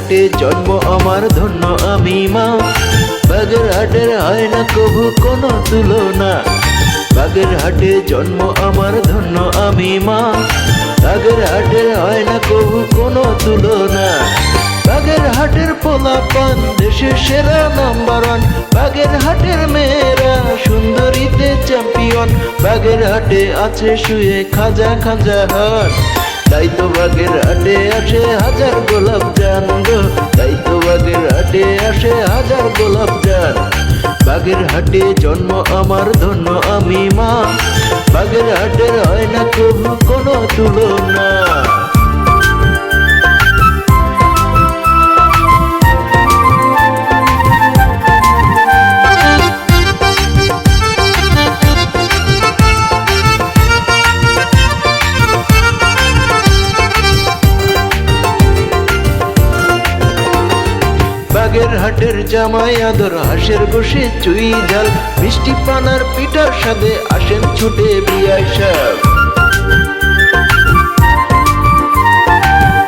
হাটে জন্ম আমার ধন্য আমি মা। বাগের হাটের হয় না কভু কোনো তুলনা। বাগের হাটে জন্ম আমার ধন্য আমি মা। বাগের হাটের হয় না কভু কোনো তুলনা। বাগের হাটের পোলাপান দেশের সেরা নাম্বার ওয়ান। বাগের হাটের মেয়েরা সুন্দরীতে চ্যাম্পিয়ন। বাগের হাটে আছে শুয়ে খাজা খাজা হাট। তাই তো বাগের হাটে আসে হাজার গোলাপ জান গো। তাই তো বাগের হাটে আসে হাজার গোলাপ জান। বাগের হাটে জন্ম আমার ধন্য আমি মা। বাগের হাটের হয় না কভু কোনো তুলনা। বাগের হাটের জামাই আদর হাঁসের গোশে চুই ঝাল। মিষ্টি পানার পিঠার সাথে আসেন ছুটে বিয়াই সাহেব।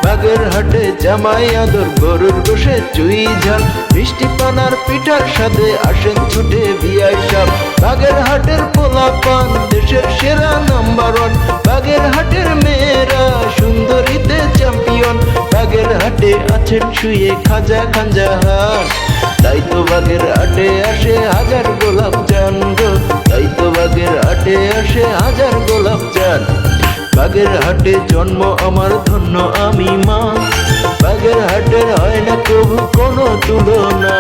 বাগের হাটে জামাই আদর গরুর গোশে চুই ঝাল। মিষ্টি পানার পিঠার সাথে আসেন ছুটে বিয়াই সাহেব। বাগের হাটের পোলাপান দেশের সেরা নাম্বার ওয়ান। বাগের হাটের মেয়েরা সুন্দরীতে চ্যাম্পিয়ন। বাগের হাটে আছেন শুয়ে খাজা খাজা হাট। তাই তো বাগের হাটে আসে হাজার গোলাপ জান গো। তাই তো বাগের হাটে আসে হাজার গোলাপ জান। বাগের হাটে জন্ম আমার ধন্য আমি মা। বাগের হাটের হয় না কভু কোনো তুলনা।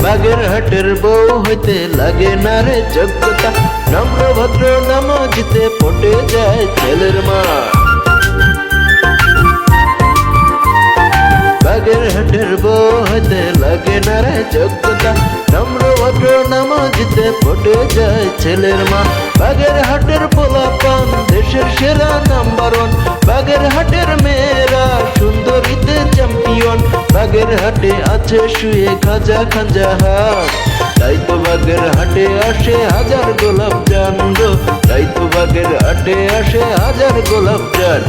বাগের হাটের বউ হইতে লাগে না রে যোগ্যতা। নম্র ভদ্র নামাজিতে পটে যায় ছেলের মা। বাগের হাটের বউ হইতে লাগে না রে যোগ্যতা। নম্র ভদ্র নামাজিতে পটে যায় ছেলের মা। বাগের হাটের পোলাপান দেশের সেরা নাম্বার ওয়ান। বাগের হাটের মেয়েরা সুন্দরীতে চ্যাম্পিয়ন। বাগের হাটে আছে শুয়ে খাজা খাজা হাট। তাই তো বাগের হাটে আসে হাজার গোলাপ জান গো। তাই তো বাগের হাটে আসে হাজার গোলাপ জান।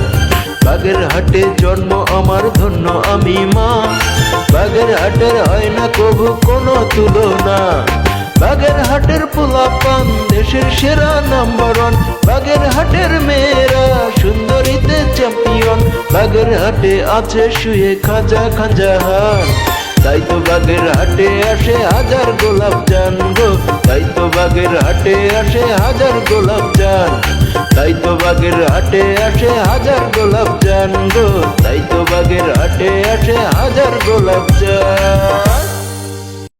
বাগের হাটে জন্ম আমার ধন্য আমি মা। বাগের হাটের হয় না কভু কোনো তুলনা। বাগের হাটের পোলাপান দেশের সেরা নাম্বার ওয়ান। বাগের হাটের মেয়েরা সুন্দরীতে চ্যাম্পিয়ন। বাগের হাটে আছে শুয়ে খাজা খাজা হাট। তাই তো বাগের হাটে আসে হাজার গোলাপ জান গো। তাই তো বাগের হাটে আসে হাজার গোলাপ জান। তাই তো বাগের হাটে আসে হাজার গোলাপ জান গো। তাই তো বাগের হাটে আসে হাজার গোলাপ জান।